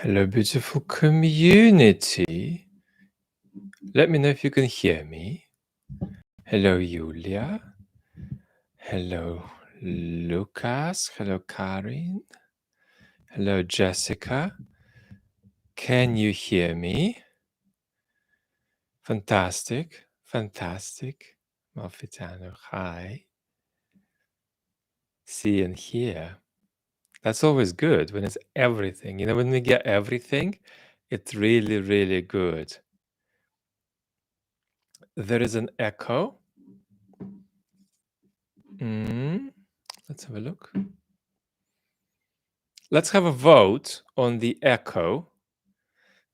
Hello, beautiful community. Let me know if you can hear me. Hello, Julia. Hello, Lucas. Hello, Karin. Hello, Jessica. Can you hear me? Fantastic. Fantastic. Malfitano, hi. See and hear. That's always good when it's everything. You know, when we get everything, it's really, really good. There is an echo. Let's have a look. Let's have a vote on the echo.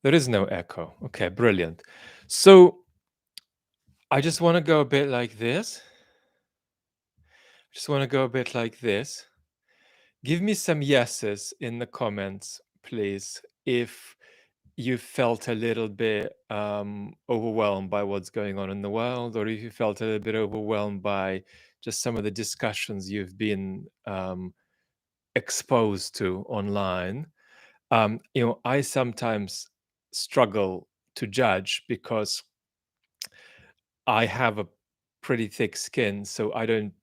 There is no echo. Okay, brilliant. So I just want to go a bit like this. Give me some yeses in the comments, please, if you felt a little bit overwhelmed by what's going on in the world, or if you felt a little bit overwhelmed by just some of the discussions you've been exposed to online. I sometimes struggle to judge because I have a pretty thick skin, so I don't.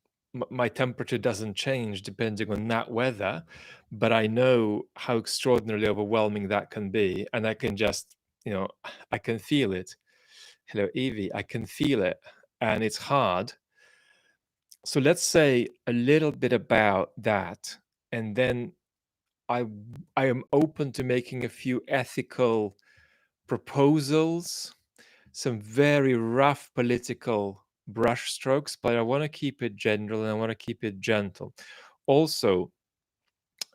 My temperature doesn't change depending on that weather, but I know how extraordinarily overwhelming that can be, and I can just, I can feel it. Hello, Evie. I can feel it, and it's hard. So let's say a little bit about that, and then I am open to making a few ethical proposals, some very rough political brushstrokes, but I want to keep it general and I want to keep it gentle. Also,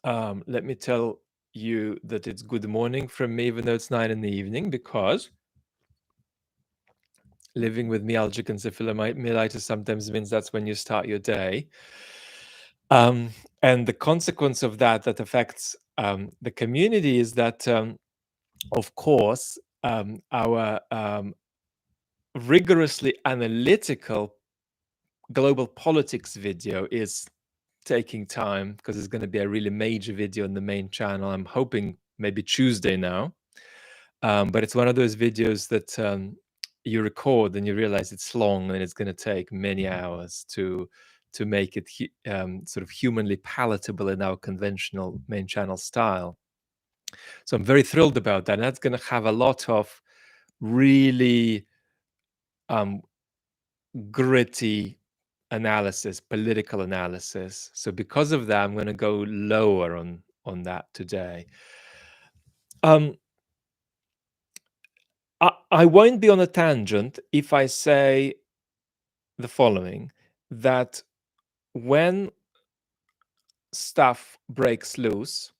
let me tell you that it's good morning from me, even though it's 9 in the evening, because living with myalgic encephalomyelitis sometimes means that's when you start your day. And the consequence of that affects the community is that, of course, our rigorously analytical global politics video is taking time because it's going to be a really major video on the main channel. I'm hoping maybe Tuesday now. But it's one of those videos that you record and you realize it's long and it's going to take many hours to make it sort of humanly palatable in our conventional main channel style. So I'm very thrilled about that. And that's going to have a lot of really gritty analysis, political analysis. So because of that, I'm going to go lower on that today. I won't be on a tangent if I say the following, that when stuff breaks loose,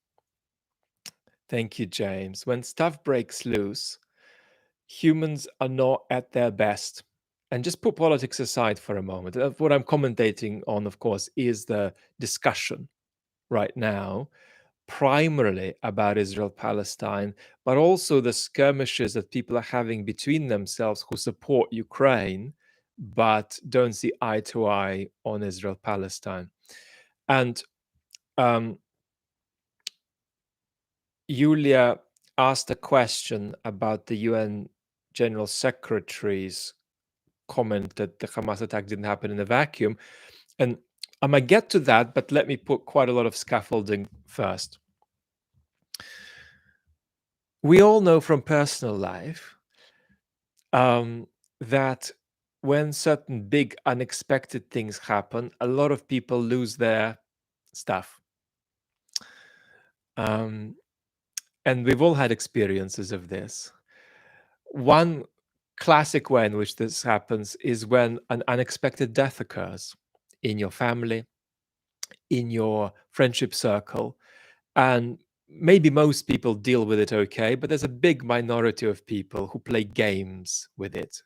thank you, James, when stuff breaks loose, humans are not at their best. And just put politics aside for a moment. What I'm commentating on, of course, is the discussion right now, primarily about Israel-Palestine, but also the skirmishes that people are having between themselves who support Ukraine, but don't see eye to eye on Israel-Palestine. And Julia asked a question about the UN General Secretary's comment that the Hamas attack didn't happen in a vacuum. And I might get to that, but let me put quite a lot of scaffolding first. We all know from personal life that when certain big unexpected things happen, a lot of people lose their stuff. And we've all had experiences of this. One classic way in which this happens is when an unexpected death occurs in your family, in your friendship circle, and maybe most people deal with it okay, but there's a big minority of people who play games with it,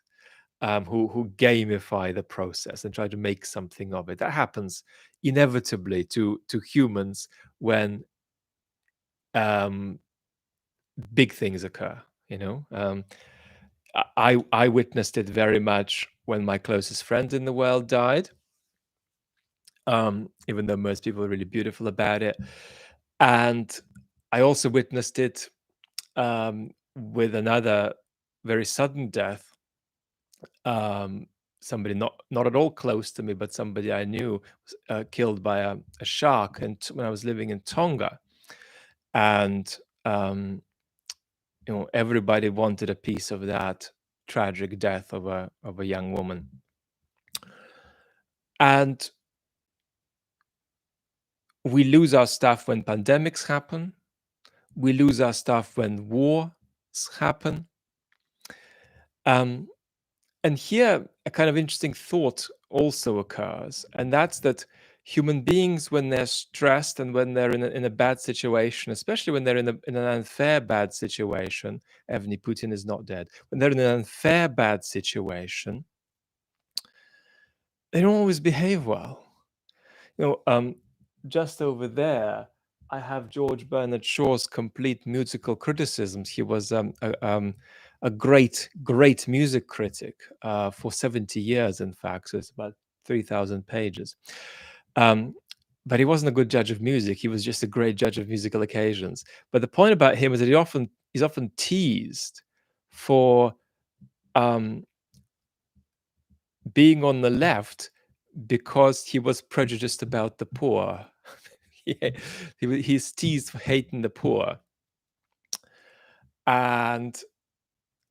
who gamify the process and try to make something of it. That happens inevitably to humans when big things occur. I witnessed it very much when my closest friend in the world died, even though most people are really beautiful about it. And I also witnessed it with another very sudden death. Um, Somebody not at all close to me, but somebody I knew was killed by a shark, and when I was living in Tonga, and um, everybody wanted a piece of that tragic death of a young woman. And we lose our stuff when pandemics happen. We lose our stuff when wars happen. And here, a kind of interesting thought also occurs, and that's that human beings, when they're stressed and when they're in a bad situation, especially when they're in an unfair bad situation, Evgeny Putin is not dead. When they're in an unfair bad situation, they don't always behave well. You know, just over there, I have George Bernard Shaw's complete musical criticisms. He was a great music critic for 70 years, in fact. So it's about 3,000 pages. But he wasn't a good judge of music. He was just a great judge of musical occasions. But the point about him is that he's often teased for um, being on the left because he was prejudiced about the poor. He's teased for hating the poor. And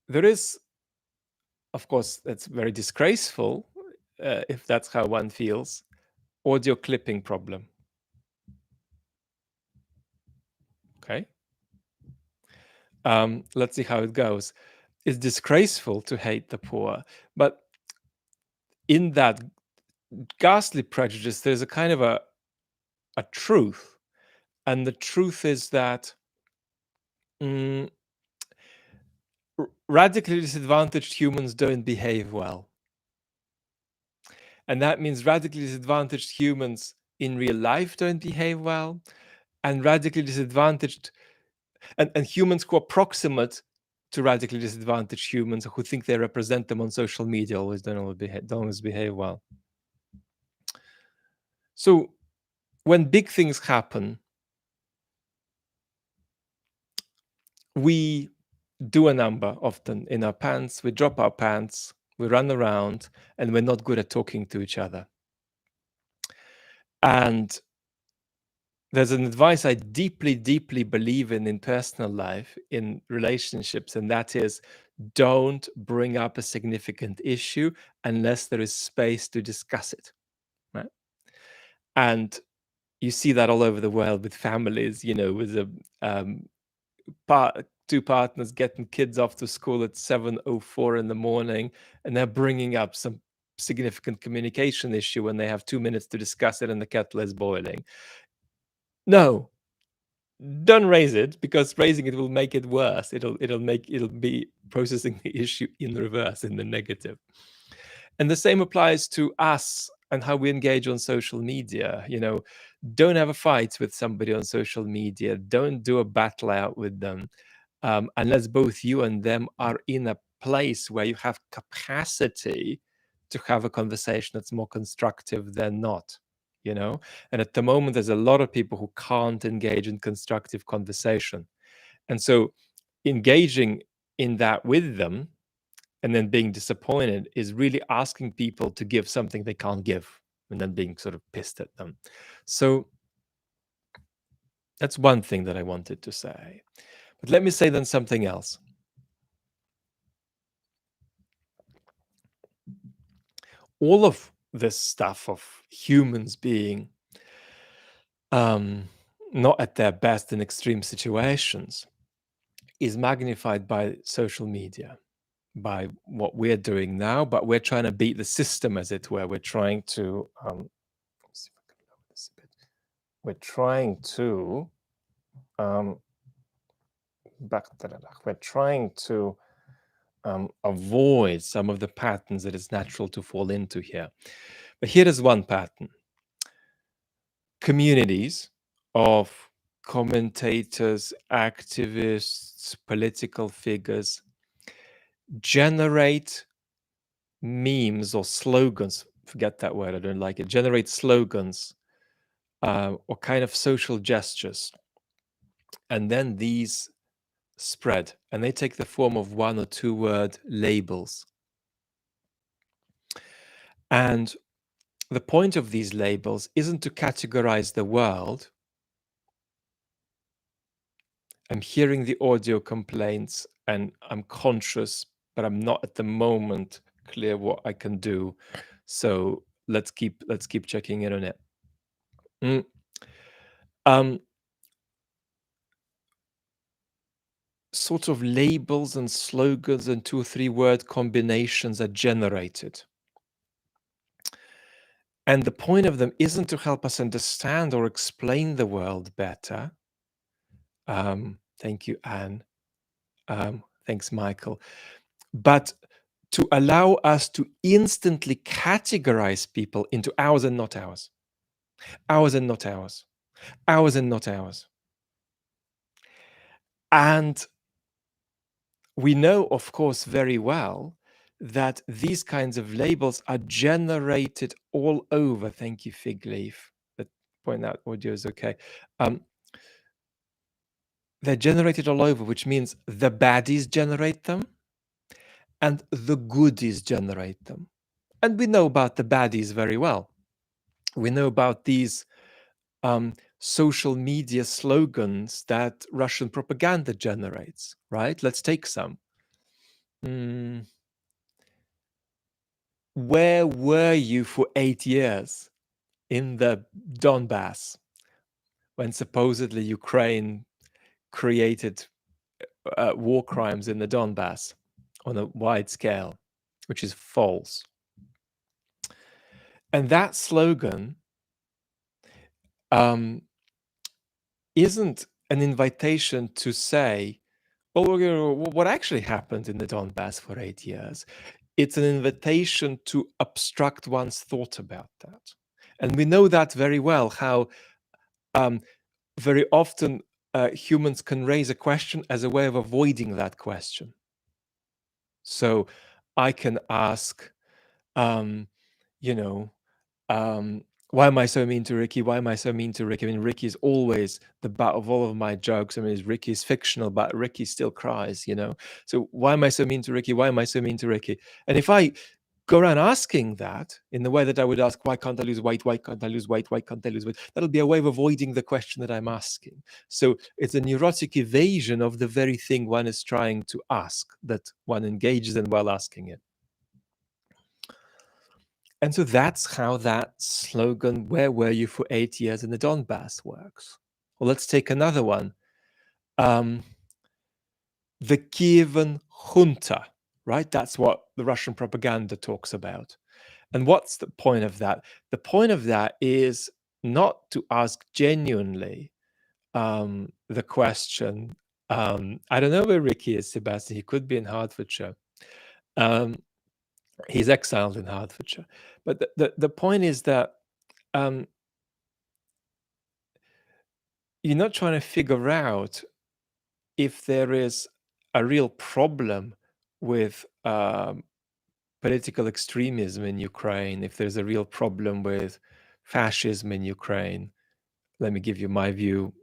there is, of course, that's very disgraceful, if that's how one feels, audio clipping problem. Okay. Let's see how it goes. It's disgraceful to hate the poor, but in that ghastly prejudice, there's a kind of a truth. And the truth is that radically disadvantaged humans don't behave well. And that means radically disadvantaged humans in real life don't behave well, and radically disadvantaged and humans who are proximate to radically disadvantaged humans who think they represent them on social media don't always behave well. So when big things happen, we do a number often in our pants, we drop our pants, we run around, and we're not good at talking to each other. And there's an advice I deeply, deeply believe in personal life, in relationships, and that is don't bring up a significant issue unless there is space to discuss it, right? And you see that all over the world with families, with the two partners getting kids off to school at 7:04 in the morning, and they're bringing up some significant communication issue when they have 2 minutes to discuss it and the kettle is boiling. No, don't raise it, because raising it will make it worse. It'll be processing the issue in reverse, in the negative. And the same applies to us and how we engage on social media. Don't have a fight with somebody on social media. Don't do a battle out with them, unless both you and them are in a place where you have capacity to have a conversation that's more constructive than not. And at the moment, there's a lot of people who can't engage in constructive conversation. And so engaging in that with them and then being disappointed is really asking people to give something they can't give, and then being sort of pissed at them. So that's one thing that I wanted to say. But let me say then something else. All of this stuff of humans being not at their best in extreme situations is magnified by social media, by what we're doing now, but we're trying to beat the system, as it were. We're trying to let's see if I can lower this a bit. We're trying to we're trying to avoid some of the patterns that it's natural to fall into here. But here is one pattern. Communities of commentators, activists, political figures generate memes or slogans. Forget that word, I don't like it. Generate slogans or kind of social gestures. And then these spread, and they take the form of 1 or 2 word labels. And the point of these labels isn't to categorize the world. I'm hearing the audio complaints and I'm conscious, but I'm not at the moment clear what I can do. So let's keep checking in on it. Mm. Sort of labels and slogans and 2 or 3 word combinations are generated. And the point of them isn't to help us understand or explain the world better. Thank you, Anne. Thanks, Michael. But to allow us to instantly categorize people into ours and not ours, ours and not ours, ours and not ours. And we know, of course, very well that these kinds of labels are generated all over. Thank you, Fig Leaf. That point out audio is okay. They're generated all over, which means the baddies generate them and the goodies generate them. And we know about the baddies very well. We know about these social media slogans that Russian propaganda generates, right? Let's take some. Where were you for 8 years in the Donbass when supposedly Ukraine created war crimes in the Donbass on a wide scale, which is false? And that slogan isn't an invitation to say, well, what actually happened in the Donbass for 8 years? It's an invitation to obstruct one's thought about that. And we know that very well, how very often humans can raise a question as a way of avoiding that question. So I can ask, why am I so mean to Ricky? Why am I so mean to Ricky? I mean, Ricky is always the butt of all of my jokes. I mean, Ricky is fictional, but Ricky still cries, So why am I so mean to Ricky? Why am I so mean to Ricky? And if I go around asking that in the way that I would ask, why can't I lose weight? Why can't I lose weight? Why can't I lose weight? That'll be a way of avoiding the question that I'm asking. So it's a neurotic evasion of the very thing one is trying to ask, that one engages in while asking it. And so that's how that slogan, where were you for 8 years in the Donbass, works. Well, let's take another one. The Kievan junta, right? That's what the Russian propaganda talks about. And what's the point of that? The point of that is not to ask genuinely the question. I don't know where Ricky is, Sebastian. He could be in Hertfordshire. He's exiled in Hertfordshire. But the point is that you're not trying to figure out if there is a real problem with political extremism in Ukraine, if there's a real problem with fascism in Ukraine. Let me give you my view.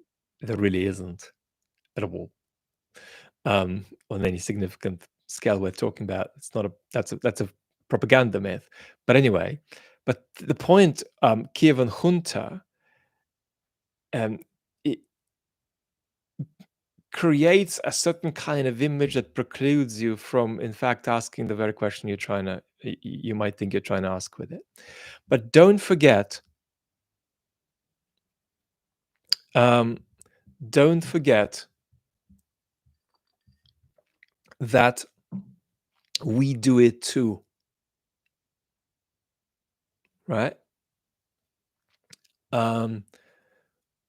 There really isn't at all on any significant scale we're talking about. It's not that's a propaganda myth. But anyway, but the point, Kievan junta, it creates a certain kind of image that precludes you from, in fact, asking the very question you might think you're trying to ask with it. But don't forget, that we do it too, right?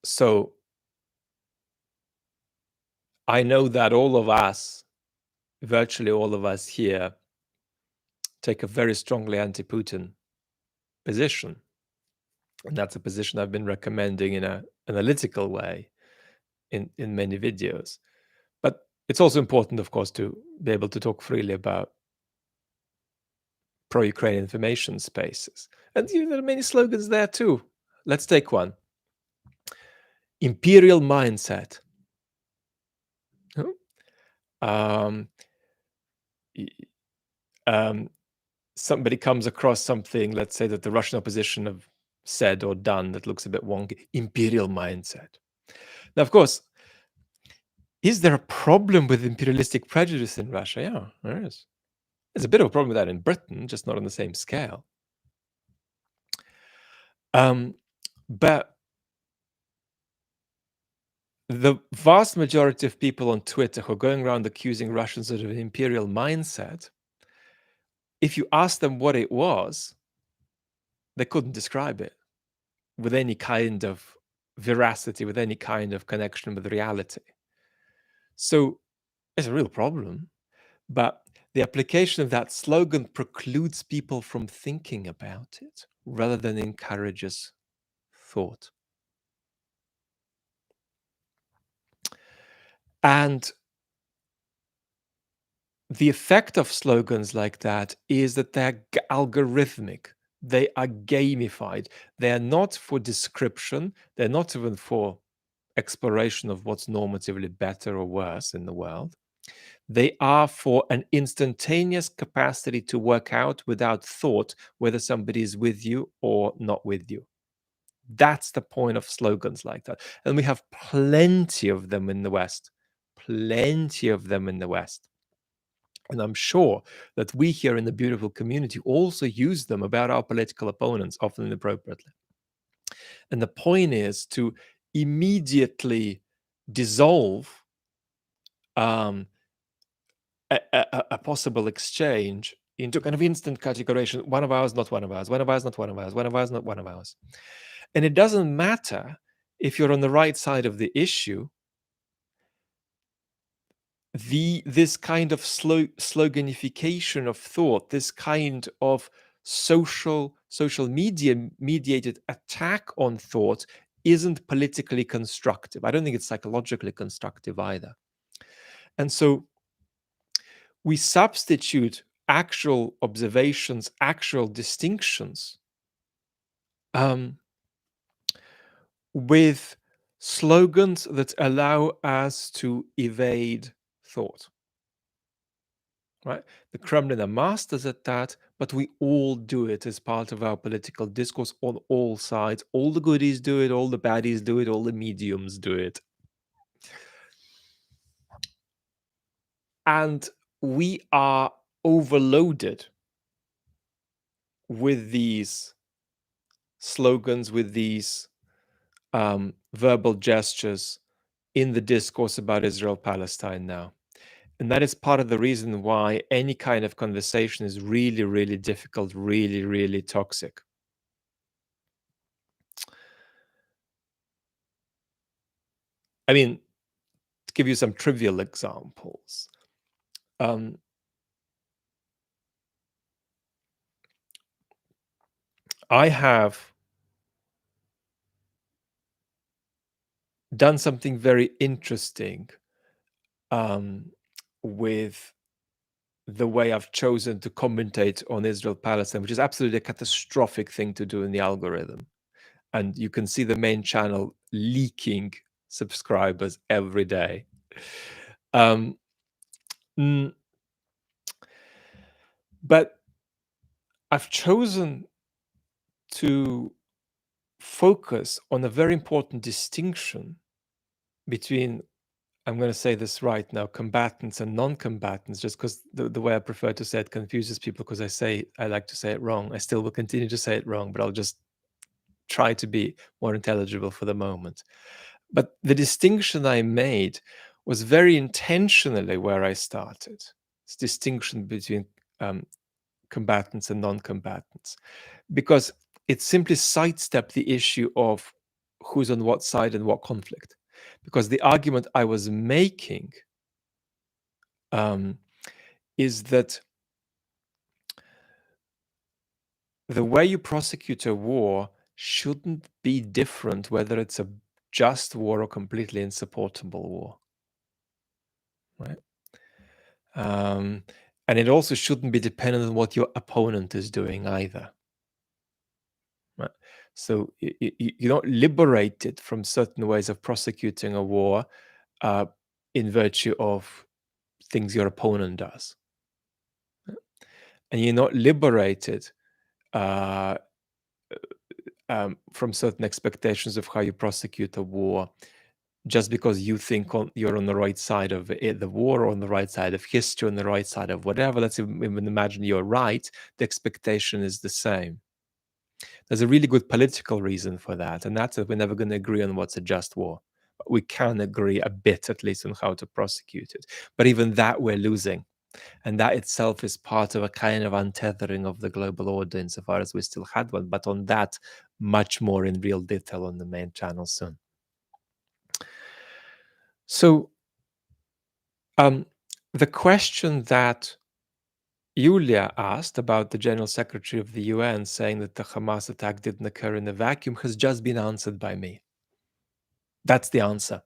So I know that all of us, virtually all of us here, take a very strongly anti-Putin position. And that's a position I've been recommending in an analytical way in many videos. But it's also important, of course, to be able to talk freely about pro-Ukraine information spaces. And there are many slogans there too. Let's take one. Imperial mindset. Um, y- um, Somebody comes across something, let's say that the Russian opposition have said or done that looks a bit wonky, imperial mindset. Now, of course, is there a problem with imperialistic prejudice in Russia? Yeah, there is. There's a bit of a problem with that in Britain, just not on the same scale. But the vast majority of people on Twitter who are going around accusing Russians of an imperial mindset, if you ask them what it was, they couldn't describe it with any kind of veracity, with any kind of connection with reality. So it's a real problem. But the application of that slogan precludes people from thinking about it rather than encourages thought. And the effect of slogans like that is that they're algorithmic, they are gamified, they are not for description, they're not even for exploration of what's normatively better or worse in the world. They are for an instantaneous capacity to work out without thought whether somebody is with you or not with you. That's the point of slogans like that. And we have plenty of them in the West. Plenty of them in the West. And I'm sure that we here in the beautiful community also use them about our political opponents, often inappropriately. And the point is to immediately dissolve um, a possible exchange into kind of instant categorization. One of ours, not one of ours. One of ours, not one of ours. One of ours, not one of ours. And it doesn't matter if you're on the right side of the issue. This kind of sloganification of thought, this kind of social media mediated attack on thought isn't politically constructive. I don't think it's psychologically constructive either. And so we substitute actual observations, actual distinctions, with slogans that allow us to evade thought. Right? The Kremlin are masters at that, but we all do it as part of our political discourse on all sides. All the goodies do it, all the baddies do it, all the mediums do it. And we are overloaded with these slogans, with these verbal gestures in the discourse about Israel Palestine now. And that is part of the reason why any kind of conversation is really, really difficult, really, really toxic. I mean, to give you some trivial examples, I have done something very interesting with the way I've chosen to commentate on Israel Palestine, which is absolutely a catastrophic thing to do in the algorithm. And you can see the main channel leaking subscribers every day. Mm, but I've chosen to focus on a very important distinction between, I'm going to say this right now, combatants and non-combatants, just because the way I prefer to say it confuses people, because I like to say it wrong. I still will continue to say it wrong, but I'll just try to be more intelligible for the moment. But the distinction I made was very intentionally where I started. This distinction between combatants and non-combatants, because it simply sidestepped the issue of who's on what side and what conflict. Because the argument I was making is that the way you prosecute a war shouldn't be different whether it's a just war or completely insupportable war, right? And it also shouldn't be dependent on what your opponent is doing either, right? So you're not liberated from certain ways of prosecuting a war in virtue of things your opponent does. And you're not liberated uh, from certain expectations of how you prosecute a war just because you think you're on the right side of the war, or on the right side of history, on the right side of whatever. Let's even imagine you're right. The expectation is the same. There's a really good political reason for that, and that's that we're never going to agree on what's a just war. But we can agree a bit, at least, on how to prosecute it. But even that we're losing. And that itself is part of a kind of untethering of the global order, insofar as we still had one. But on that, much more in real detail on the main channel soon. So the question that Yulia asked about the General Secretary of the UN saying that the Hamas attack didn't occur in a vacuum has just been answered by me. That's the answer.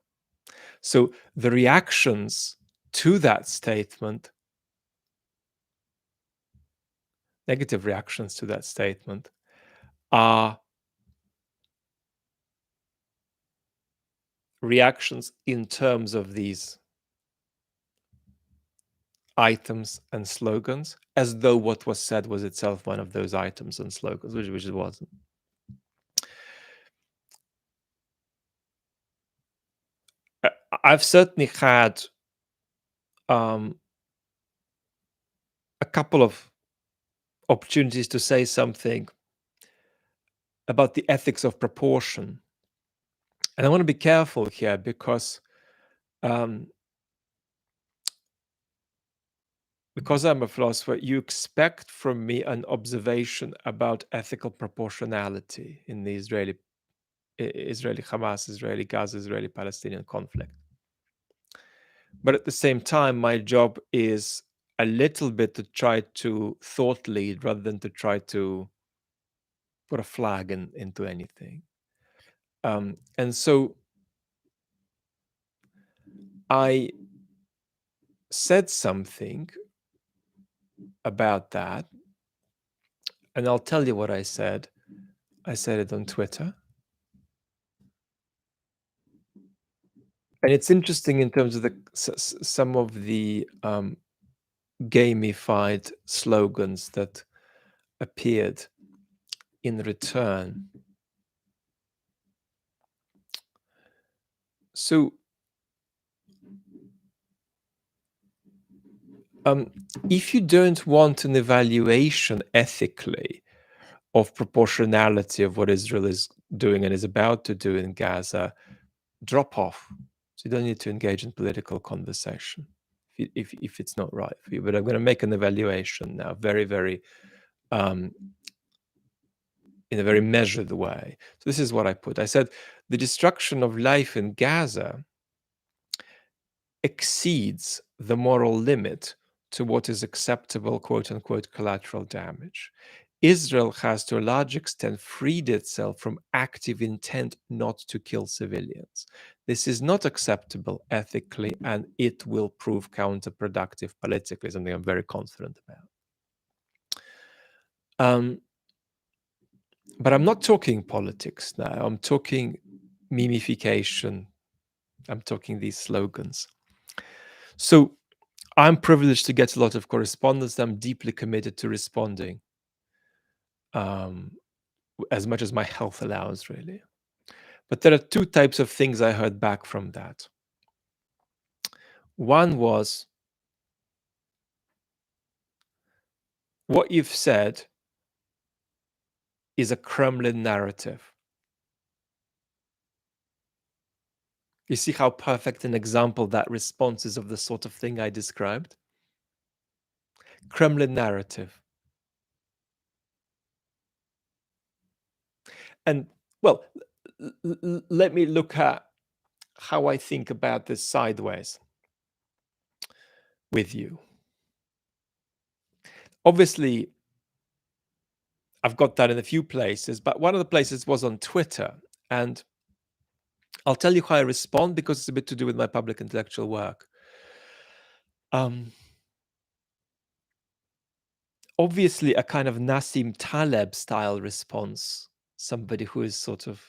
So the reactions to that statement, negative reactions to that statement, are reactions in terms of these items and slogans, as though what was said was itself one of those items and slogans, which it wasn't. I've certainly had a couple of opportunities to say something about the ethics of proportion. And I want to be careful here because I'm a philosopher, you expect from me an observation about ethical proportionality in the Israeli Hamas, Israeli Gaza, Israeli Palestinian conflict. But at the same time, my job is a little bit to try to thought lead rather than to try to put a flag into anything. And so I said something about that, and I'll tell you what I said. I said it on Twitter. And it's interesting in terms of some of the gamified slogans that appeared in return. So if you don't want an evaluation ethically of proportionality of what Israel is doing and is about to do in Gaza, drop off. So you don't need to engage in political conversation if it's not right for you. But I'm going to make an evaluation now, very, very, in a very measured way. So this is what I put. I said, the destruction of life in Gaza exceeds the moral limit to what is acceptable, quote unquote, collateral damage. Israel has, to a large extent, freed itself from active intent not to kill civilians. This is not acceptable ethically, and it will prove counterproductive politically, something I'm very confident about. But I'm not talking politics now. I'm talking mimification. I'm talking these slogans. So I'm privileged to get a lot of correspondence. I'm deeply committed to responding as much as my health allows, really. But there are two types of things I heard back from that. One was, what you've said is a Kremlin narrative. You see how perfect an example that response is of the sort of thing I described? Kremlin narrative. And, well, let me look at how I think about this sideways with you. Obviously, I've got that in a few places, but one of the places was on Twitter. And I'll tell you how I respond, because it's a bit to do with my public intellectual work. Obviously, a kind of Nassim Taleb style response, somebody who is sort of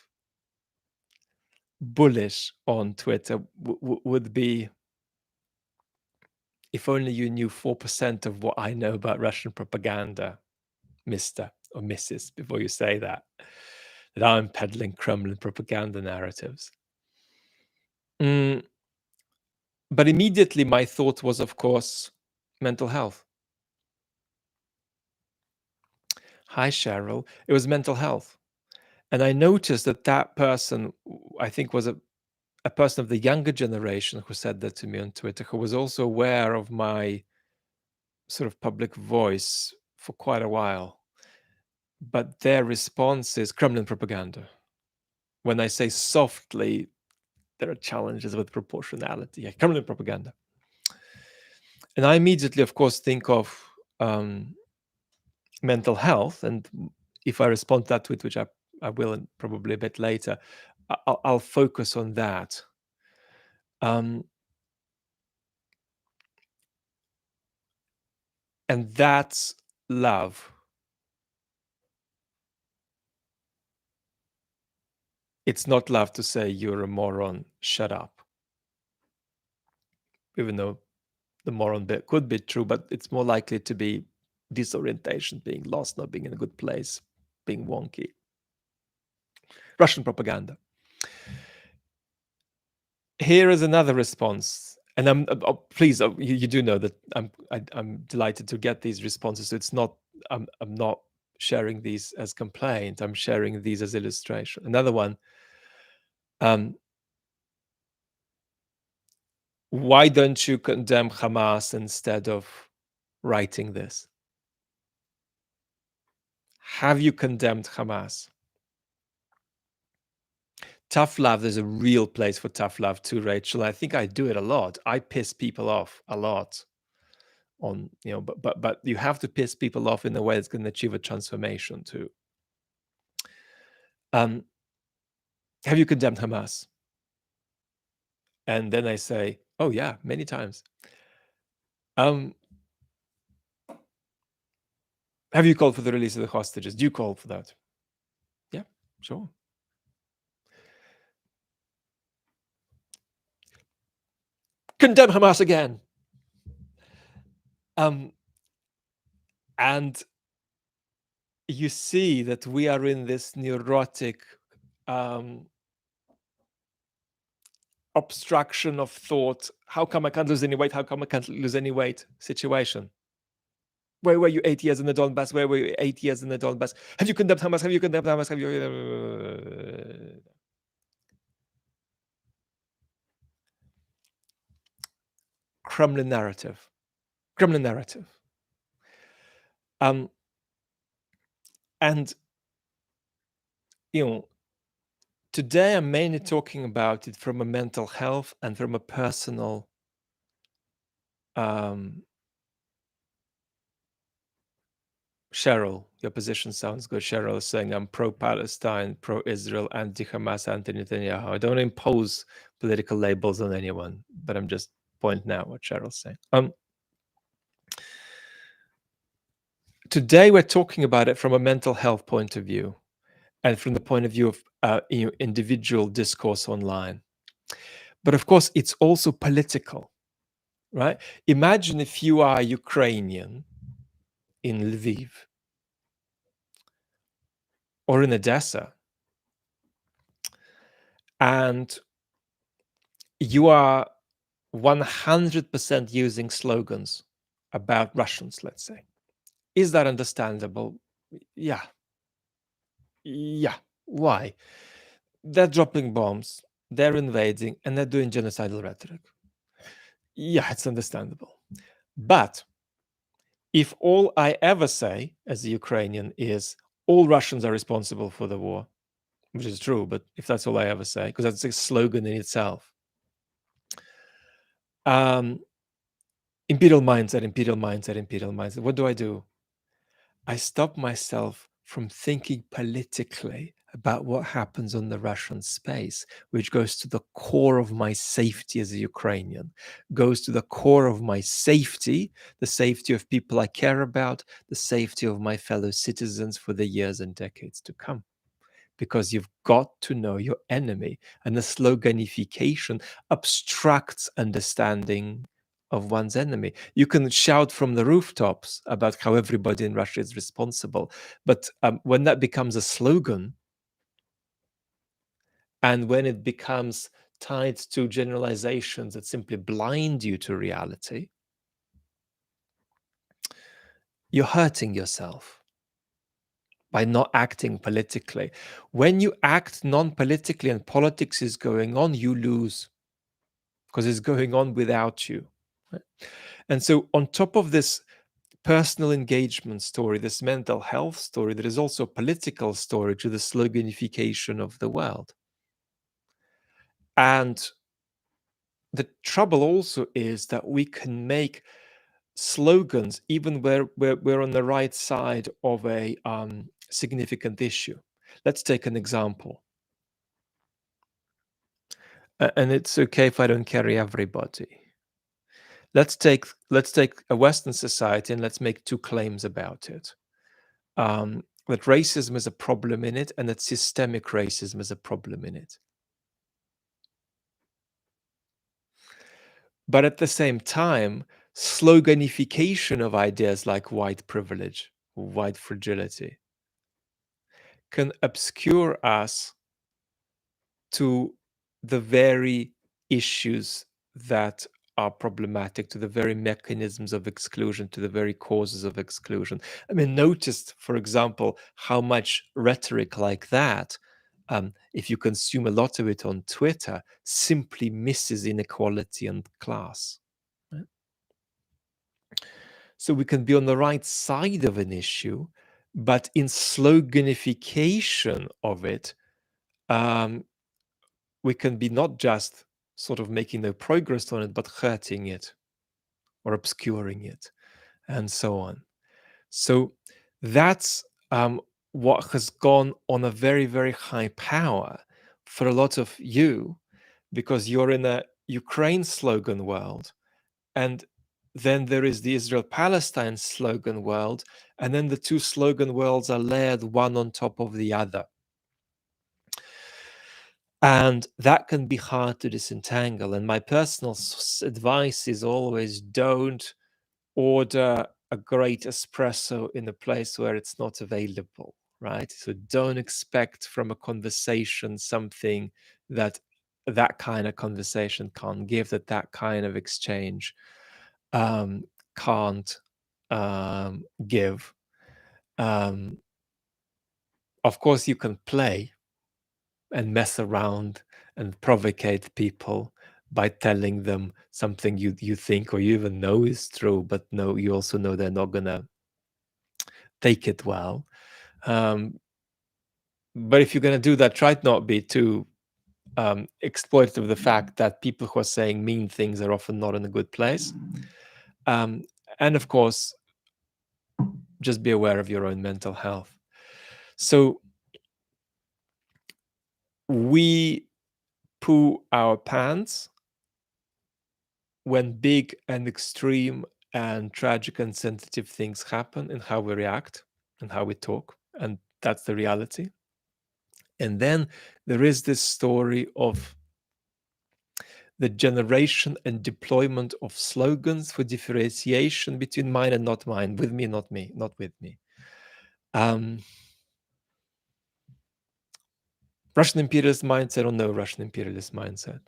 bullish on Twitter, would be, if only you knew 4% of what I know about Russian propaganda, Mr. or Mrs., before you say that I'm peddling Kremlin propaganda narratives. But immediately my thought was, of course, mental health. Hi, Cheryl. It was mental health. And I noticed that that person, I think, was a person of the younger generation who said that to me on Twitter, who was also aware of my sort of public voice for quite a while. But their response is Kremlin propaganda. When I say softly, there are challenges with proportionality. Yeah, Kremlin propaganda. And I immediately, of course, think of mental health. And if I respond to that tweet, which I will probably a bit later, I'll focus on that. And that's love. It's not love to say you're a moron, shut up. Even though the moron bit could be true, but it's more likely to be disorientation, being lost, not being in a good place, being wonky. Russian propaganda. Here is another response, and I'm please, you do know that I'm delighted to get these responses. So it's not I'm not sharing these as complaint. I'm sharing these as illustration. Another one. Why don't you condemn Hamas instead of writing this? Have you condemned Hamas? Tough love, there's a real place for tough love too, Rachel. I think I do it a lot. I piss people off a lot on, but you have to piss people off in a way that's going to achieve a transformation too. Have you condemned Hamas? And then I say, oh yeah, many times. Have you called for the release of the hostages? Do you call for that? Yeah, sure. Condemn Hamas again. And you see that we are in this neurotic obstruction of thought. How come I can't lose any weight? How come I can't lose any weight situation? Where were you 8 years in the Donbass? Where were you 8 years in the Donbass? Have you condemned Hamas? Have you condemned Hamas? Have you... Kremlin narrative. Kremlin narrative. And, today I'm mainly talking about it from a mental health and from a personal Cheryl, your position sounds good. Cheryl is saying I'm pro-Palestine, pro-Israel, anti-Hamas, anti-Netanyahu. I don't impose political labels on anyone, but I'm just pointing out what Cheryl's saying. Today we're talking about it from a mental health point of view and from the point of view of individual discourse online. But of course, it's also political, right? Imagine if you are Ukrainian in Lviv or in Odessa, and you are 100% using slogans about Russians, let's say. Is that understandable? Yeah. Yeah. Why? They're dropping bombs, they're invading, and they're doing genocidal rhetoric. Yeah, it's understandable. But if all I ever say as a Ukrainian is all Russians are responsible for the war, which is true, but if that's all I ever say, because that's a slogan in itself, imperial mindset, imperial mindset, imperial mindset. What do? I stop myself from thinking politically about what happens on the Russian space, which goes to the core of my safety as a Ukrainian, goes to the core of my safety, the safety of people I care about, the safety of my fellow citizens for the years and decades to come. Because you've got to know your enemy. And the sloganification obstructs understanding of one's enemy. You can shout from the rooftops about how everybody in Russia is responsible, but when that becomes a slogan, and when it becomes tied to generalizations that simply blind you to reality, you're hurting yourself by not acting politically. When you act non-politically and politics is going on, you lose because it's going on without you. Right? And so on top of this personal engagement story, this mental health story, there is also a political story to the sloganification of the world. And the trouble also is that we can make slogans even where we're on the right side of a significant issue. Let's take an example. And it's okay if I don't carry everybody. Let's take a Western society and let's make two claims about it. That racism is a problem in it and that systemic racism is a problem in it. But at the same time, sloganification of ideas like white privilege, white fragility, can obscure us to the very issues that are problematic, to the very mechanisms of exclusion, to the very causes of exclusion. I mean, notice, for example, how much rhetoric like that, if you consume a lot of it on Twitter, simply misses inequality and class. Right? So we can be on the right side of an issue, but in sloganification of it, we can be not just sort of making no progress on it, but hurting it or obscuring it, and so on. So that's what has gone on a very, very high power for a lot of you, because you're in a Ukraine slogan world, and then there is the Israel-Palestine slogan world, and then the two slogan worlds are layered one on top of the other. And that can be hard to disentangle. And my personal advice is always don't order a great espresso in a place where it's not available, right? So don't expect from a conversation something that that kind of conversation can't give, that kind of exchange can't give. Of course, you can play and mess around and provocate people by telling them something you think or you even know is true, but no, you also know they're not gonna take it well. But if you're gonna do that, try to not be too exploitative of the fact that people who are saying mean things are often not in a good place. And of course, just be aware of your own mental health. So we poo our pants when big and extreme and tragic and sensitive things happen, and how we react and how we talk. And that's the reality. And then there is this story of the generation and deployment of slogans for differentiation between mine and not mine, with me, not me, not with me. Russian imperialist mindset or no Russian imperialist mindset.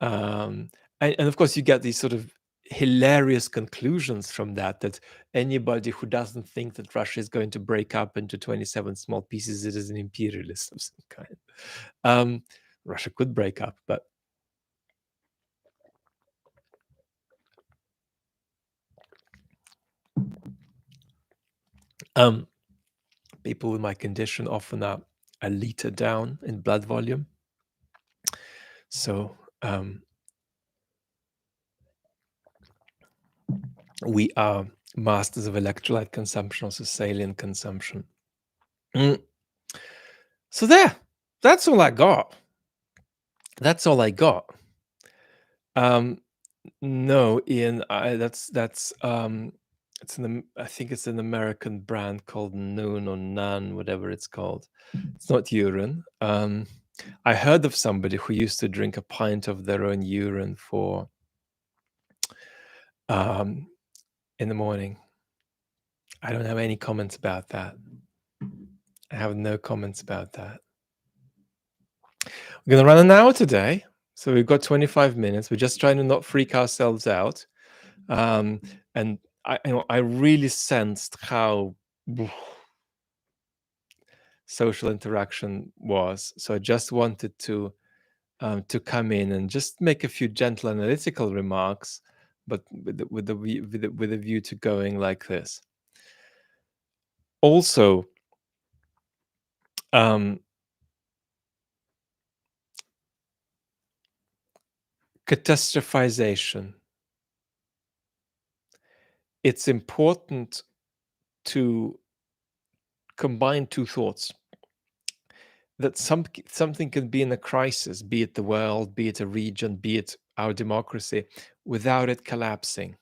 And of course, you get these sort of hilarious conclusions from that anybody who doesn't think that Russia is going to break up into 27 small pieces, it is an imperialist of some kind. Russia could break up, but people with my condition often are a liter down in blood volume. So we are masters of electrolyte consumption, also saline consumption. So that's all I got. That's all I got. No, Ian, that's I think it's an American brand called Noon or Nan, whatever it's called. It's not urine. I heard of somebody who used to drink a pint of their own urine for in the morning. I don't have any comments about that. I have no comments about that. We're going to run an hour today. So we've got 25 minutes. We're just trying to not freak ourselves out. And I really sensed how social interaction was. So I just wanted to come in and just make a few gentle analytical remarks, but with a view to going like this. Also, catastrophization. It's important to combine two thoughts. That something can be in a crisis, be it the world, be it a region, be it our democracy, without it collapsing,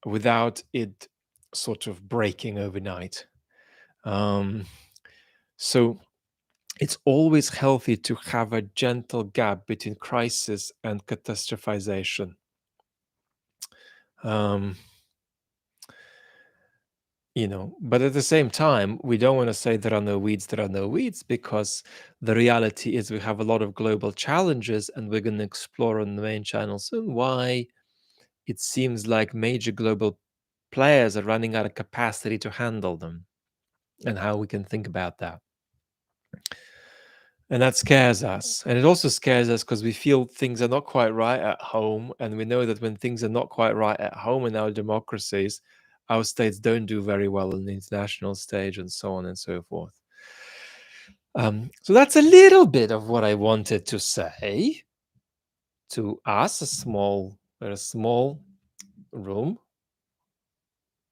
without it sort of breaking overnight. So it's always healthy to have a gentle gap between crisis and catastrophization. But at the same time, we don't want to say there are no weeds, because the reality is we have a lot of global challenges, and we're going to explore on the main channel soon why it seems like major global players are running out of capacity to handle them, and how we can think about that. And that scares us. And it also scares us because we feel things are not quite right at home. And we know that when things are not quite right at home in our democracies, our states don't do very well on the international stage, and so on and so forth. So that's a little bit of what I wanted to say to us, a small room,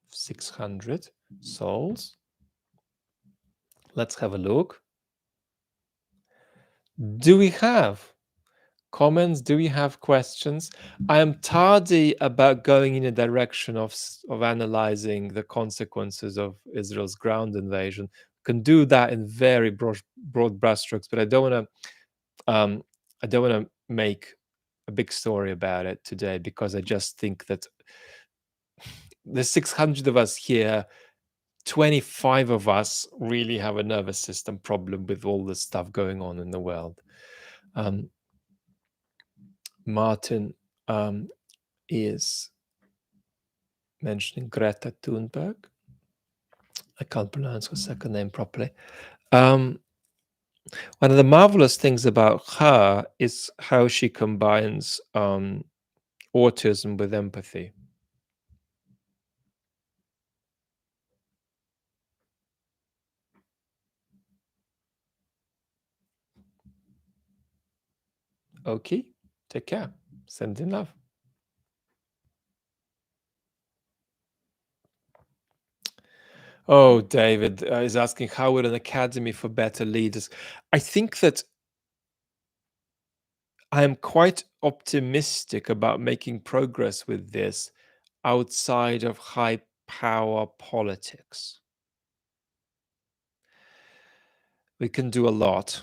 600 souls. Let's have a look. Do we have comments? Do we have questions? I am tardy about going in a direction of analyzing the consequences of Israel's ground invasion. Can do that in very broad brushstrokes, but I don't want to make a big story about it today, because I just think that the 600 of us here, 25 of us really have a nervous system problem with all the stuff going on in the world. Martin is mentioning Greta Thunberg. I can't pronounce her second name properly. One of the marvelous things about her is how she combines autism with empathy. Okay, take care. Sending love. Oh, David is asking, how would an academy for better leaders? I think that I am quite optimistic about making progress with this outside of high power politics. We can do a lot.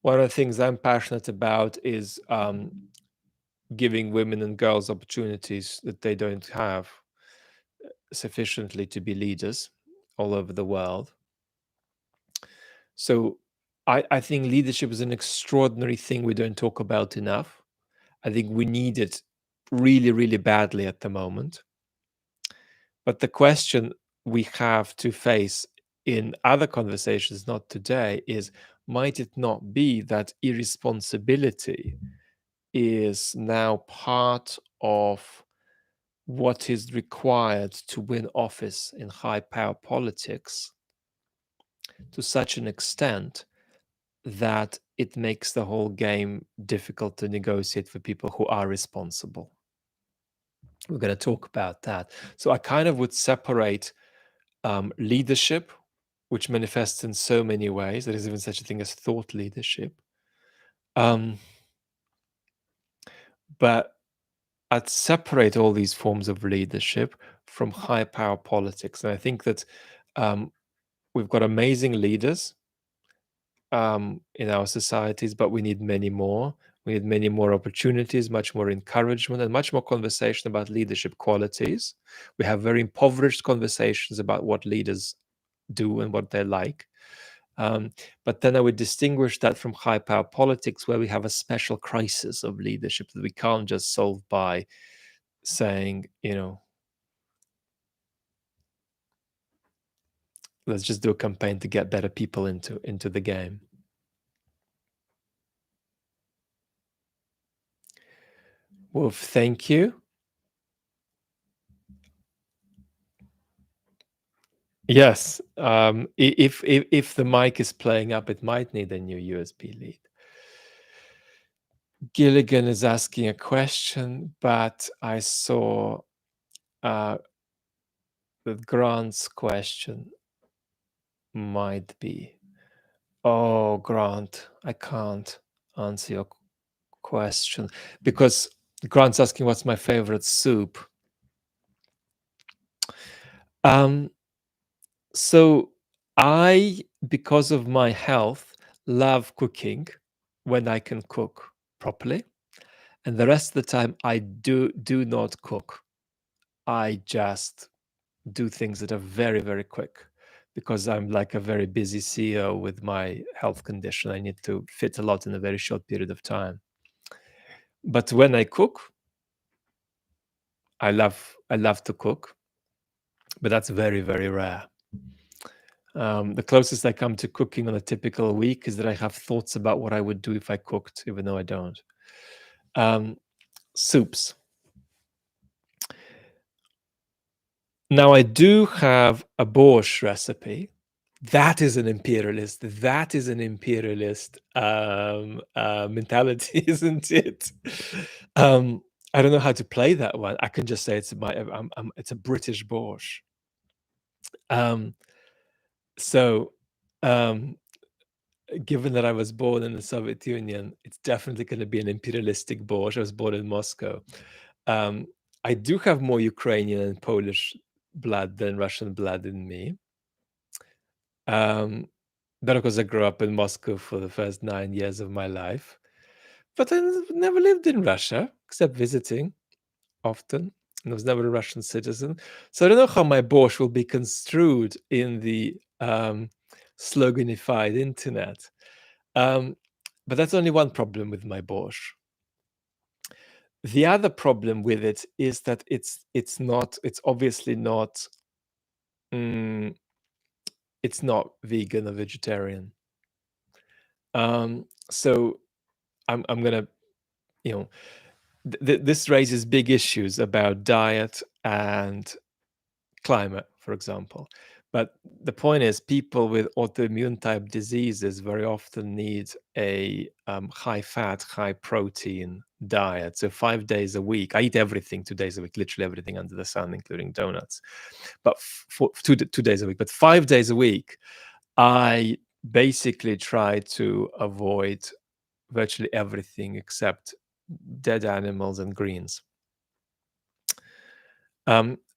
One of the things I'm passionate about is giving women and girls opportunities that they don't have sufficiently to be leaders all over the world. So I think leadership is an extraordinary thing we don't talk about enough. I think we need it really, really badly at the moment. But the question we have to face in other conversations, not today, is might it not be that irresponsibility is now part of what is required to win office in high power politics to such an extent that it makes the whole game difficult to negotiate for people who are responsible? We're going to talk about that. So I kind of would separate leadership, which manifests in so many ways. There is even such a thing as thought leadership. But I'd separate all these forms of leadership from high power politics. And I think that we've got amazing leaders in our societies, but we need many more. We need many more opportunities, much more encouragement, and much more conversation about leadership qualities. We have very impoverished conversations about what leaders do and what they're like. But then I would distinguish that from high power politics, where we have a special crisis of leadership that we can't just solve by saying, let's just do a campaign to get better people into the game. Wolf, thank you. Yes, if the mic is playing up, it might need a new USB lead. Gilligan is asking a question, but I saw that Grant's question might be. Oh, Grant, I can't answer your question because Grant's asking what's my favorite soup. So I, because of my health, love cooking when I can cook properly, and the rest of the time I do not cook. I just do things that are very, very quick because I'm like a very busy CEO with my health condition. I need to fit a lot in a very short period of time. But when I cook, I love to cook, but that's very, very rare. The closest I come to cooking on a typical week is that I have thoughts about what I would do if I cooked, even though I don't. Soups. Now, I do have a borscht recipe. That is an imperialist. That is an imperialist mentality, isn't it? I don't know how to play that one. I can just say it's it's a British borscht. So, given that I was born in the Soviet Union, it's definitely going to be an imperialistic borscht. I was born in Moscow. I do have more Ukrainian and Polish blood than Russian blood in me. That because I grew up in Moscow for the first 9 years of my life. But I never lived in Russia, except visiting often. And I was never a Russian citizen. So I don't know how my borscht will be construed in the sloganified internet. But that's only one problem with my borscht. The other problem with it is that it's obviously not it's not vegan or vegetarian. So I'm gonna, this raises big issues about diet and climate, for example. But the point is, people with autoimmune type diseases very often need a high fat, high protein diet. So 5 days a week, I eat everything 2 days a week, literally everything under the sun, including donuts. But for 2 days a week, but 5 days a week, I basically try to avoid virtually everything except dead animals and greens.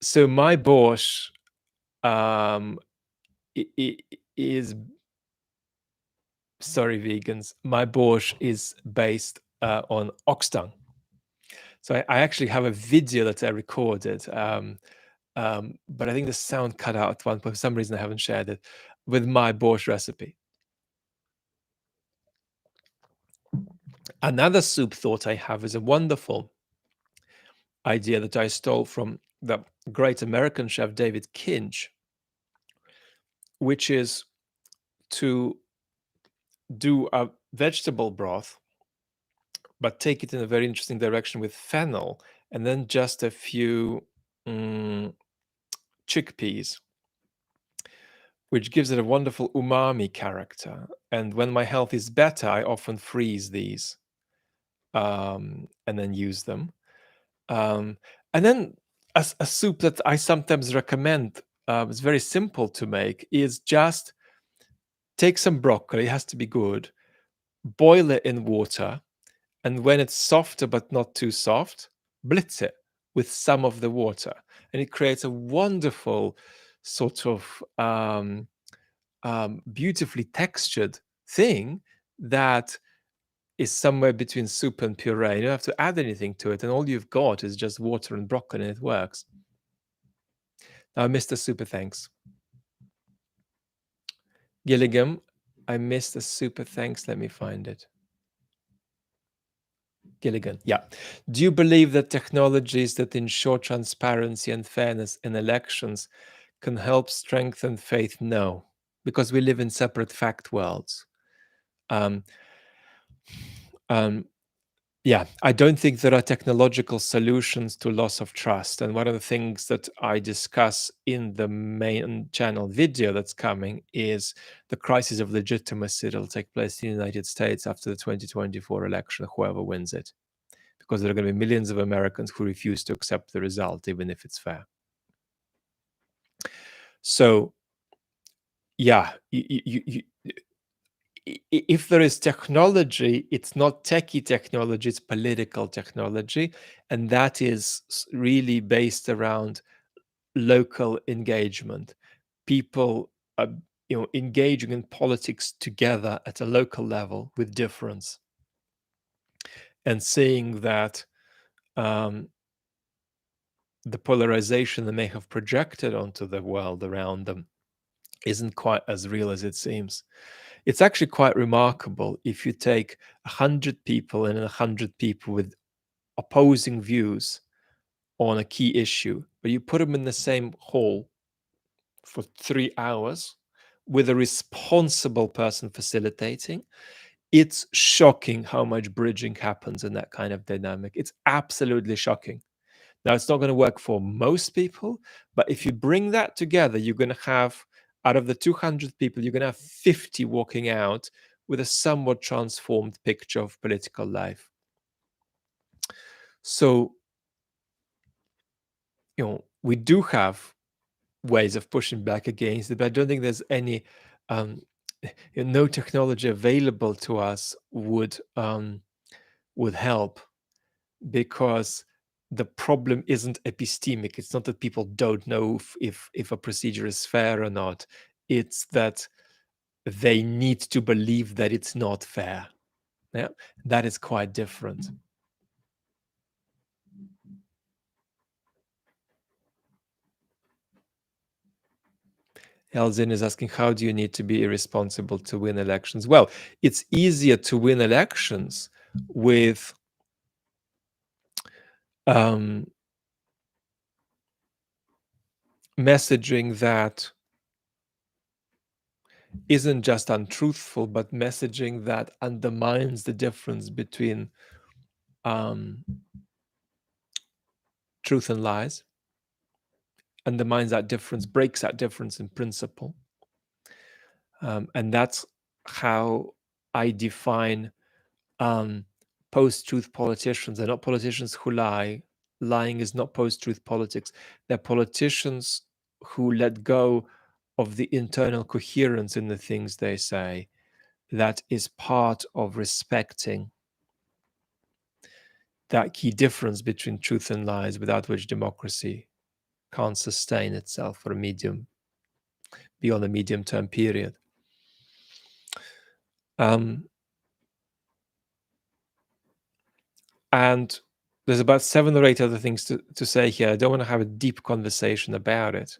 So my borscht is, sorry vegans, my borscht is based on ox tongue. So I actually have a video that I recorded, but I think the sound cut out at one point. For some reason, I haven't shared it with my borscht recipe. Another soup thought I have is a wonderful idea that I stole from the great American chef David Kinch, which is to do a vegetable broth, but take it in a very interesting direction with fennel and then just a few chickpeas, which gives it a wonderful umami character. And when my health is better, I often freeze these and then use them. And then a soup that I sometimes recommend, it's very simple to make, is just take some broccoli, it has to be good, boil it in water, and when it's softer but not too soft, blitz it with some of the water. And it creates a wonderful sort of beautifully textured, thing that is somewhere between soup and puree. You don't have to add anything to it, and all you've got is just water and broccoli, and it works. Now, Mr. Super thanks. Gilligan, I missed a super thanks. Let me find it. Gilligan, yeah. Do you believe that technologies that ensure transparency and fairness in elections can help strengthen faith? No, because we live in separate fact worlds. Um, um, yeah, I don't think there are technological solutions to loss of trust. And one of the things that I discuss in the main channel video that's coming is the crisis of legitimacy that will take place in the United States after the 2024 election, whoever wins it. Because there are going to be millions of Americans who refuse to accept the result, even if it's fair. So, yeah, if there is technology, it's not techie technology, it's political technology. And that is really based around local engagement. People engaging in politics together at a local level with difference. And seeing that the polarization they may have projected onto the world around them isn't quite as real as it seems. It's actually quite remarkable if you take 100 people and 100 people with opposing views on a key issue, but you put them in the same hall for 3 hours with a responsible person facilitating. It's shocking how much bridging happens in that kind of dynamic. It's absolutely shocking. Now, it's not going to work for most people, but if you bring that together, you're going to have, out of the 200 people, you're going to have 50 walking out with a somewhat transformed picture of political life. So, we do have ways of pushing back against it, but I don't think there's any, no technology available to us would help, because the problem isn't epistemic. It's not that people don't know if a procedure is fair or not. It's that they need to believe that it's not fair. Yeah, that is quite different. Elzin is asking, how do you need to be irresponsible to win elections? Well, it's easier to win elections with messaging that isn't just untruthful, but messaging that undermines the difference between truth and lies, undermines that difference, breaks that difference in principle. And that's how I define post-truth politicians. They're not politicians who lie. Lying is not post-truth politics. They're politicians who let go of the internal coherence in the things they say. That is part of respecting that key difference between truth and lies, without which democracy can't sustain itself for beyond a medium-term period. And there's about 7 or 8 other things to say here. I don't want to have a deep conversation about it,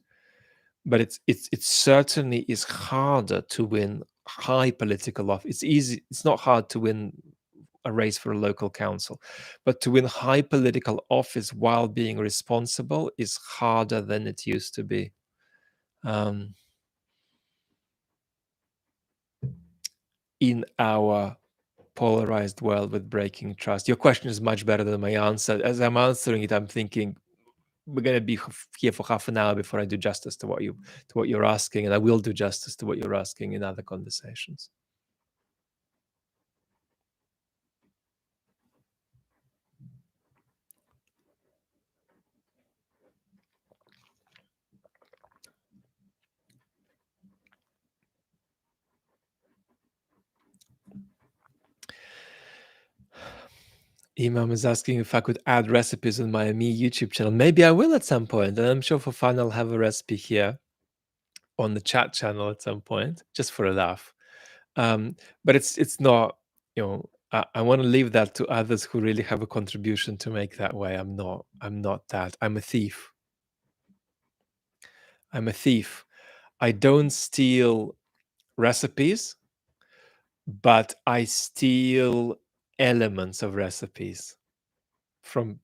but it certainly is harder to win high political office. It's not hard to win a race for a local council, but to win high political office while being responsible is harder than it used to be. In our polarized world with breaking trust. Your question is much better than my answer. As I'm answering it, I'm thinking we're going to be here for half an hour before I do justice to what you're asking, and I will do justice to what you're asking in other conversations. Imam is asking if I could add recipes on my Me YouTube channel. Maybe I will at some point, and I'm sure for fun I'll have a recipe here on the chat channel at some point, just for a laugh. But it's not, I want to leave that to others who really have a contribution to make that way. I'm not that. I'm a thief. I'm a thief. I don't steal recipes, but I steal elements of recipes from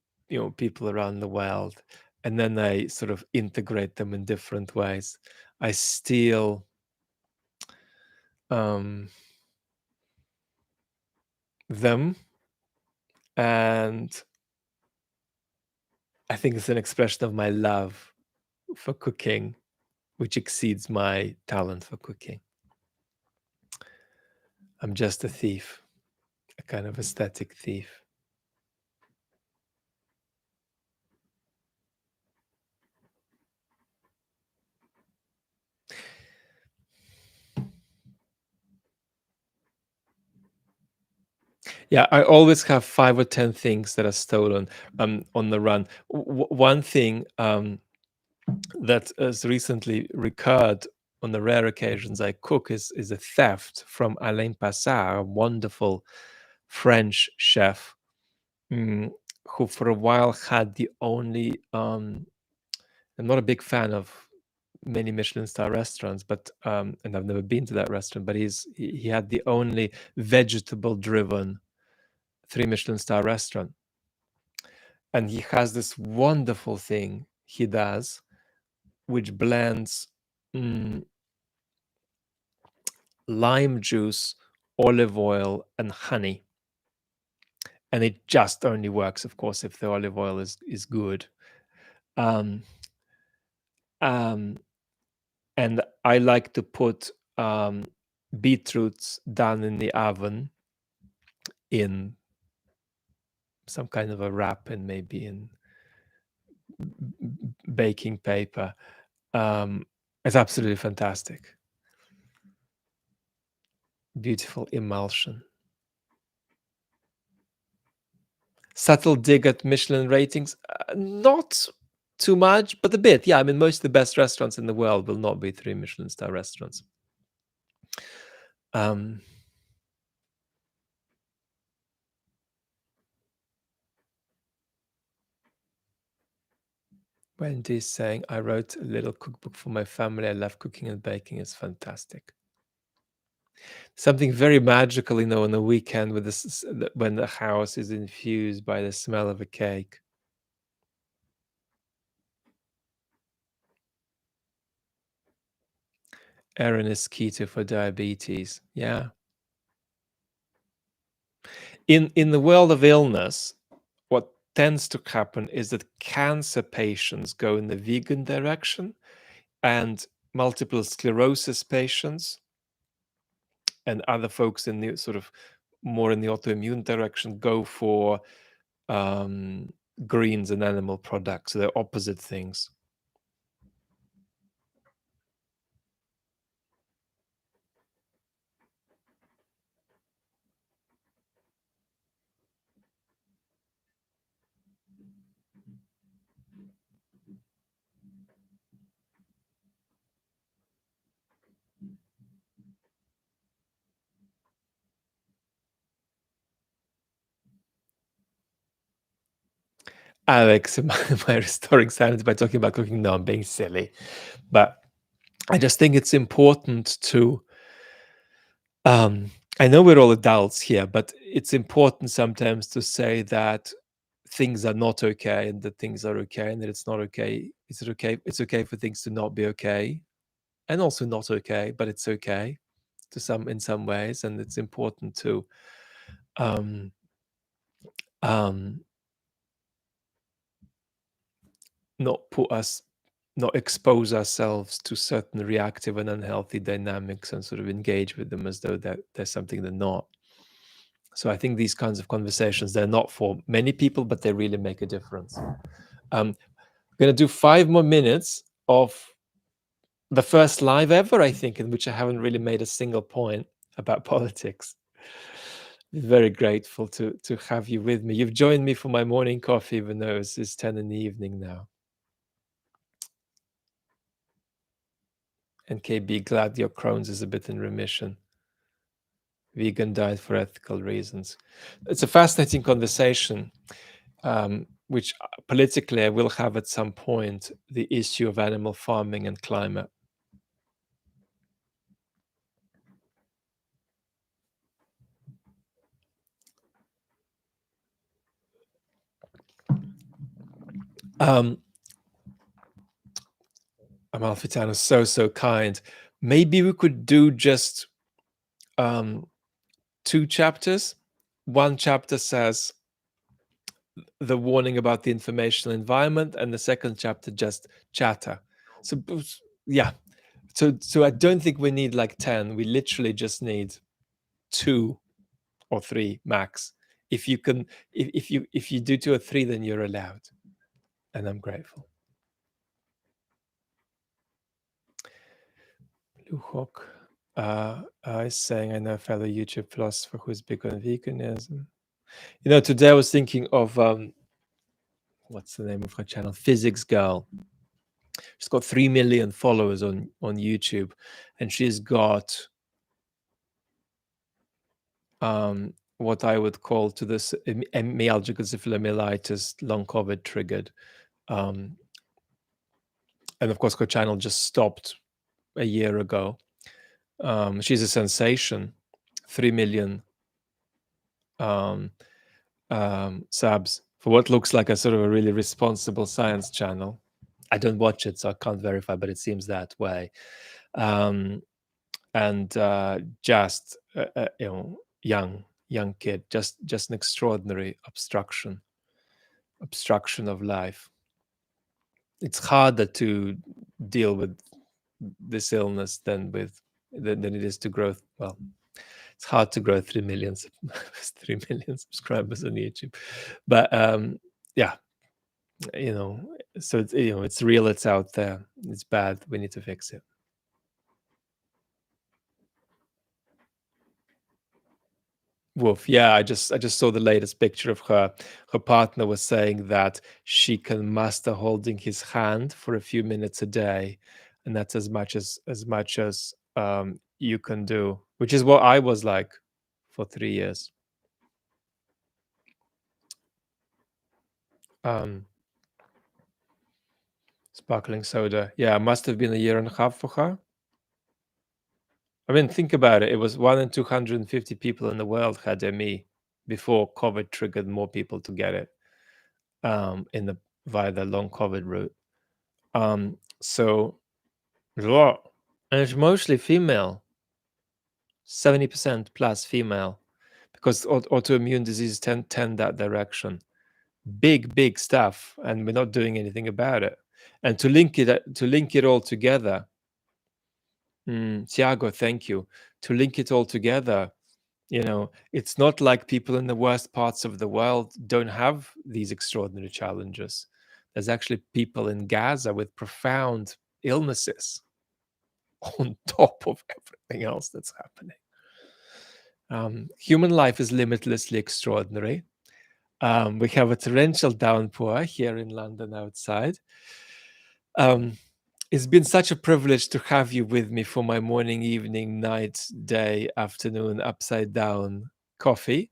people around the world, and then I sort of integrate them in different ways. I steal them, and I think it's an expression of my love for cooking, which exceeds my talent for cooking. I'm just a thief, a kind of aesthetic thief. Yeah, I always have 5 or 10 things that are stolen on the run. One thing that has recently recurred on the rare occasions I cook is a theft from Alain Passard, a wonderful French chef, mm, who for a while had the only. I'm not a big fan of many Michelin star restaurants, but and I've never been to that restaurant, but he had the only vegetable driven 3 Michelin star restaurant. And he has this wonderful thing he does, which blends mm, lime juice, olive oil, and honey. And it just only works, of course, if the olive oil is good. Um, um, and I like to put beetroots done in the oven in some kind of a wrap and maybe in baking paper. It's absolutely fantastic. Beautiful emulsion. Subtle dig at Michelin ratings? Not too much, but a bit. Yeah, I mean, most of the best restaurants in the world will not be 3 Michelin star restaurants. Um, Wendy's saying, I wrote a little cookbook for my family. I love cooking and baking. It's fantastic. Something very magical, on the weekend with this, when the house is infused by the smell of a cake. Aaron is keto for diabetes. Yeah. In the world of illness, what tends to happen is that cancer patients go in the vegan direction, and multiple sclerosis patients and other folks in the sort of more in the autoimmune direction go for greens and animal products. So they're opposite things. Alex, am I restoring sanity by talking about cooking? No, I'm being silly. But I just think it's important to, I know we're all adults here, but it's important sometimes to say that things are not okay and that things are okay and that it's not okay. Is it okay? It's okay for things to not be okay and also not okay, but it's okay in some ways. And it's important to, um, um, not expose ourselves to certain reactive and unhealthy dynamics and sort of engage with them as though that there's something they're not. So I think these kinds of conversations, they're not for many people, but they really make a difference. I'm going to do 5 more minutes of the first live ever, I think, in which I haven't really made a single point about politics. Very grateful to have you with me. You've joined me for my morning coffee, even though it's 10 in the evening now. And KB, glad your Crohn's is a bit in remission. vegan diet for ethical reasons. It's a fascinating conversation, which politically I will have at some point, the issue of animal farming and climate. Amalfitano is so kind. Maybe we could do just 2 chapters. One chapter says the warning about the informational environment, and the second chapter just chatter. So yeah, so I don't think we need like 10. We literally just need 2 or 3 max. If you can, if you do 2 or 3, then you're allowed, and I'm grateful. Blue Hawk is saying, I know a fellow YouTube philosopher who's big on veganism. You know, today I was thinking of what's the name of her channel? Physics Girl. She's got 3 million followers on YouTube, and she's got what I would call to this myalgic encephalomyelitis, long COVID triggered. And of course, her channel just stopped a year ago. She's a sensation, 3 million subs for what looks like a sort of a really responsible science channel. I don't watch it, so I can't verify, but it seems that way. And just young kid, just an extraordinary obstruction of life. It's harder to deal with this illness than it is to grow. Well, it's hard to grow 3 million 3 million subscribers on YouTube, but yeah, so it's, it's real, it's out there, it's bad, we need to fix it. Wolf, yeah, I just saw the latest picture of her. Her partner was saying that she can master holding his hand for a few minutes a day, and that's as much as you can do, which is what I was like for 3 years. Sparkling soda, yeah, must have been a year and a half for her. I mean, think about it. It was 1 in 250 people in the world had ME before COVID triggered more people to get it via the long COVID route. So a lot, and it's mostly female, 70% plus female, because autoimmune diseases tend that direction. Big stuff, and we're not doing anything about it. And to link it all together, Tiago, thank you. To link it all together, it's not like people in the worst parts of the world don't have these extraordinary challenges. There's actually people in Gaza with profound illnesses on top of everything else that's happening. Human life is limitlessly extraordinary. We have a torrential downpour here in London outside. It's been such a privilege to have you with me for my morning, evening, night, day, afternoon, upside down coffee.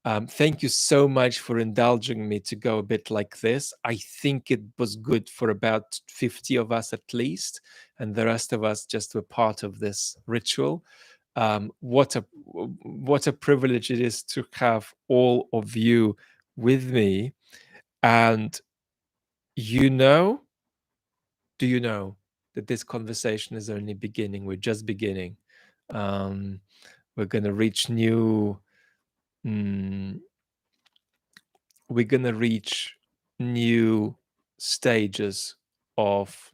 Thank you so much for indulging me to go a bit like this. I think it was good for about 50 of us at least, and the rest of us just were part of this ritual. What a privilege it is to have all of you with me. And do you know that this conversation is only beginning? We're just beginning. We're going to reach new stages of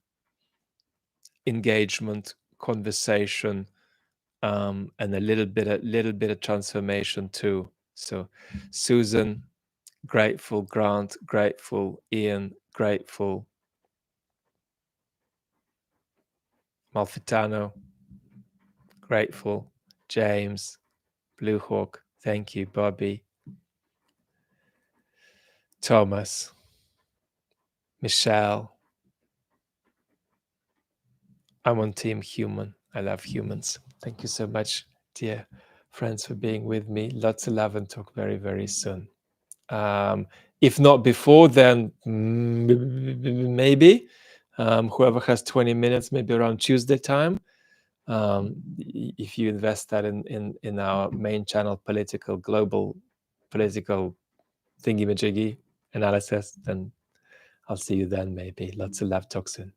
engagement, conversation, and a little bit of transformation too. So, Susan, grateful. Grant, grateful. Ian, grateful. Malfitano, grateful. James, Blue Hawk, thank you. Bobby, Thomas, Michelle. I'm on Team Human. I love humans. Thank you so much, dear Friends for being with me. Lots of love and talk very, very soon. If not before, then maybe whoever has 20 minutes, maybe around Tuesday time. If you invest that in our main channel, global political thingy-majiggy analysis, then I'll see you then maybe. Lots of love. Talk soon.